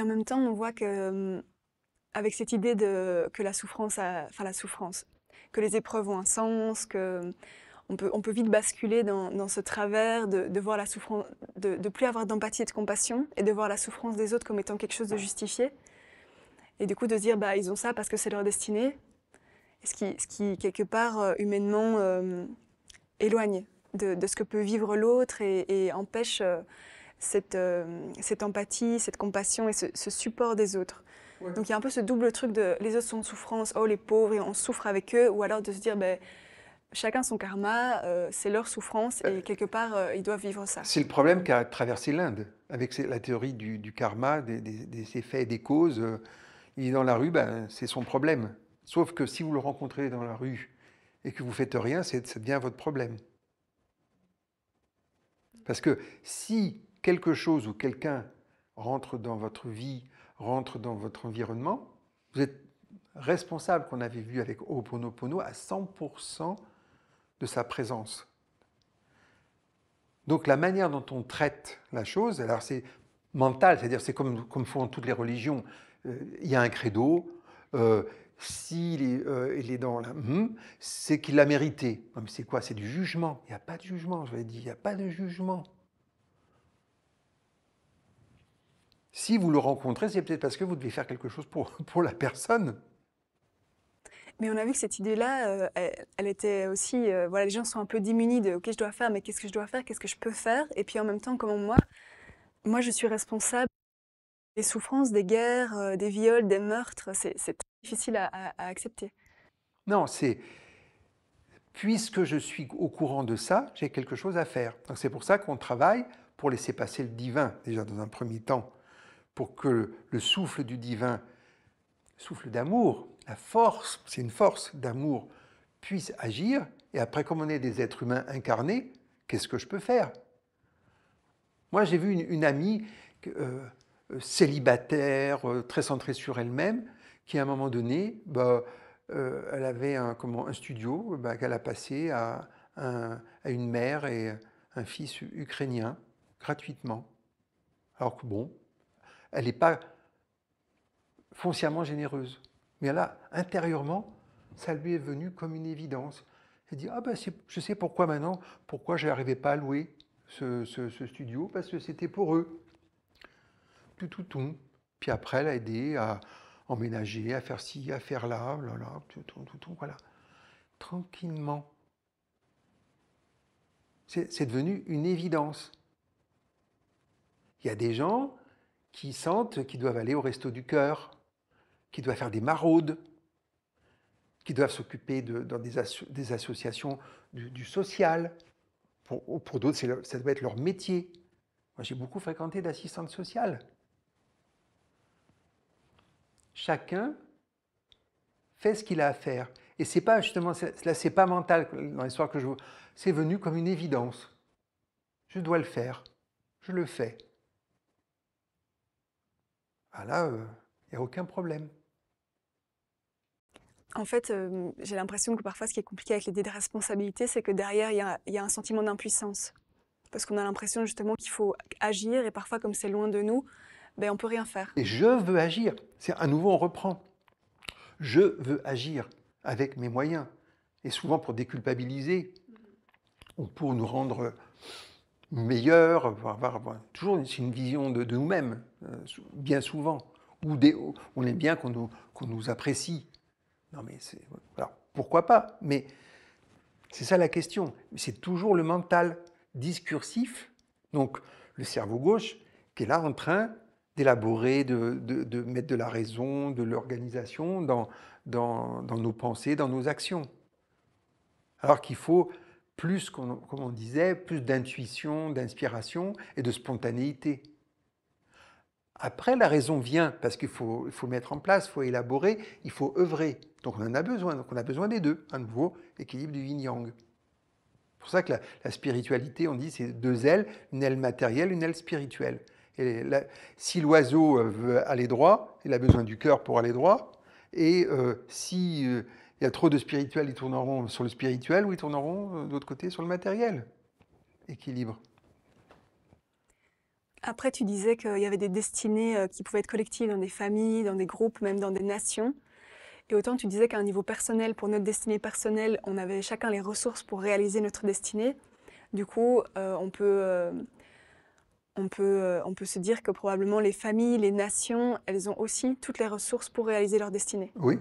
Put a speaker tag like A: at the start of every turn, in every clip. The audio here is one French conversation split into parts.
A: même temps, on voit que, avec cette idée que la souffrance que les épreuves ont un sens, que on peut vite basculer dans ce travers de voir la souffrance, de plus avoir d'empathie et de compassion, et de voir la souffrance des autres comme étant quelque chose de justifié. Et du coup, de se dire, bah, ils ont ça parce que c'est leur destinée, ce qui quelque part, humainement, éloigne de ce que peut vivre l'autre et empêche cette empathie, cette compassion et ce support des autres.
B: Ouais.
A: Donc il y a un peu ce double truc de les autres sont en souffrance, oh les pauvres, et on souffre avec eux, ou alors de se dire, ben, chacun son karma, c'est leur souffrance et quelque part, ils doivent vivre ça.
B: C'est le problème qu'a traversé l'Inde, avec la théorie du karma, des effets et des causes. Il est dans la rue, ben, c'est son problème. Sauf que si vous le rencontrez dans la rue et que vous faites rien, ça devient votre problème. Parce que si quelque chose ou quelqu'un rentre dans votre vie, rentre dans votre environnement, vous êtes responsable, qu'on avait vu avec Ho'oponopono, à 100% de sa présence. Donc la manière dont on traite la chose, alors c'est mental, c'est-à-dire c'est comme font toutes les religions. Il y a un credo, s'il il est dans la c'est qu'il l'a mérité. Non, mais c'est quoi? C'est du jugement. Il n'y a pas de jugement, je l'ai dit, il n'y a pas de jugement. Si vous le rencontrez, c'est peut-être parce que vous devez faire quelque chose pour la personne.
A: Mais on a vu que cette idée-là, elle était aussi, voilà, les gens sont un peu démunis de, ok, je dois faire, mais qu'est-ce que je dois faire, qu'est-ce que je peux faire? Et puis en même temps, comment moi je suis responsable des souffrances, des guerres, des viols, des meurtres, c'est très difficile à accepter.
B: Non, c'est puisque je suis au courant de ça, j'ai quelque chose à faire. Donc c'est pour ça qu'on travaille pour laisser passer le divin, déjà dans un premier temps, pour que le souffle du divin, souffle d'amour, la force, c'est une force d'amour, puisse agir. Et après, comme on est des êtres humains incarnés, qu'est-ce que je peux faire? Moi, j'ai vu une amie célibataire, très centrée sur elle-même, qui à un moment donné, elle avait un studio qu'elle a passé à une mère et un fils ukrainien, gratuitement. Alors que bon, elle n'est pas foncièrement généreuse. Mais là, intérieurement, ça lui est venu comme une évidence. Elle dit, ah ben je sais pourquoi maintenant, pourquoi je n'arrivais pas à louer ce studio, parce que c'était pour eux. Tout. Puis après, elle a aidé à emménager, à faire ci, à faire là, tout, voilà. Tranquillement. C'est devenu une évidence. Il y a des gens qui sentent qu'ils doivent aller au resto du cœur, qui doivent faire des maraudes, qui doivent s'occuper dans des associations du social. Pour d'autres, ça doit être leur métier. Moi, j'ai beaucoup fréquenté d'assistantes sociales. Chacun fait ce qu'il a à faire. Et c'est pas justement, là, c'est pas mental dans l'histoire que je vois. C'est venu comme une évidence. Je dois le faire. Je le fais. Ah là, il n'y a aucun problème.
A: En fait, j'ai l'impression que parfois ce qui est compliqué avec l'idée de responsabilité, c'est que derrière, il y a un sentiment d'impuissance. Parce qu'on a l'impression justement qu'il faut agir et parfois comme c'est loin de nous, ben, on peut rien faire.
B: Et je veux agir. C'est à nouveau, on reprend. Je veux agir avec mes moyens. Et souvent pour déculpabiliser, ou pour nous rendre meilleurs, toujours c'est une vision de nous-mêmes, bien souvent. On aime bien qu'on nous apprécie. Non mais alors, pourquoi pas? Mais c'est ça la question. C'est toujours le mental discursif, donc le cerveau gauche, qui est là en train d'élaborer, de mettre de la raison, de l'organisation dans nos pensées, dans nos actions. Alors qu'il faut plus, comme on disait, plus d'intuition, d'inspiration et de spontanéité. Après, la raison vient parce qu'il faut mettre en place, il faut élaborer, il faut œuvrer. Donc on en a besoin. Donc on a besoin des deux. Un nouveau équilibre du yin-yang. C'est pour ça que la spiritualité, on dit, c'est deux ailes, une aile matérielle, une aile spirituelle. Et si l'oiseau veut aller droit, il a besoin du cœur pour aller droit. Et si il y a trop de spirituel, ils tourneront sur le spirituel ou ils tourneront de l'autre côté sur le matériel. Équilibre.
A: Après, tu disais qu'il y avait des destinées qui pouvaient être collectives dans des familles, dans des groupes, même dans des nations. Et autant tu disais qu'à un niveau personnel, pour notre destinée personnelle, on avait chacun les ressources pour réaliser notre destinée. Du coup, on peut se dire que probablement les familles, les nations, elles ont aussi toutes les ressources pour réaliser leur destinée.
B: Oui,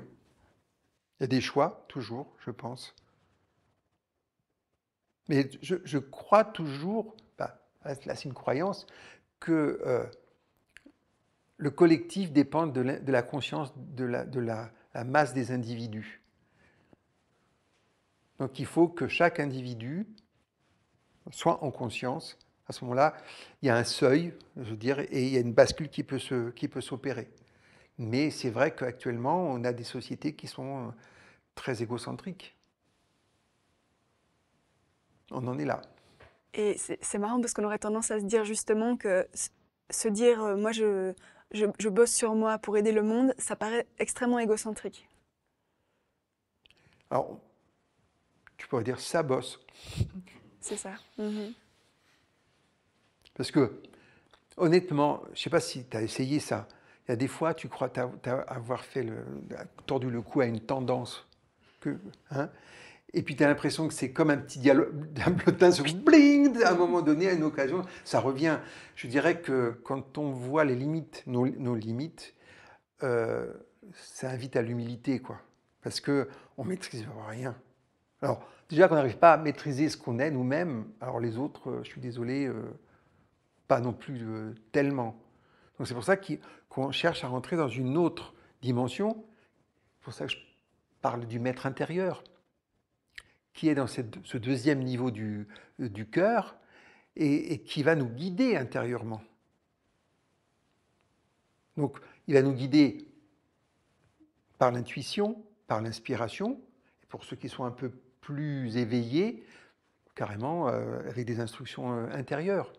B: il y a des choix, toujours, je pense. Mais je crois toujours, bah, là c'est une croyance, que le collectif dépend de la conscience la masse des individus. Donc il faut que chaque individu soit en conscience. À ce moment-là, il y a un seuil, je veux dire, et il y a une bascule qui peut s'opérer. Mais c'est vrai qu'actuellement, on a des sociétés qui sont très égocentriques. On en est là.
A: Et c'est marrant parce qu'on aurait tendance à se dire justement que se dire moi je bosse sur moi pour aider le monde, ça paraît extrêmement égocentrique.
B: Alors, tu pourrais dire ça bosse.
A: C'est ça. Mhm.
B: Parce que, honnêtement, je ne sais pas si tu as essayé ça. Il y a des fois, tu crois avoir tordu le cou à une tendance. Hein, et puis tu as l'impression que c'est comme un petit diablotin sur bling, à un moment donné, à une occasion, ça revient. Je dirais que quand on voit les limites, nos limites, ça invite à l'humilité, quoi. Parce qu'on ne maîtrise rien. Alors, déjà qu'on n'arrive pas à maîtriser ce qu'on est nous-mêmes, alors les autres, je suis désolé, pas non plus tellement. Donc c'est pour ça qu'on cherche à rentrer dans une autre dimension. C'est pour ça que je parle du maître intérieur, qui est dans ce deuxième niveau du cœur et qui va nous guider intérieurement. Donc il va nous guider par l'intuition, par l'inspiration, et pour ceux qui sont un peu plus éveillés, carrément avec des instructions intérieures.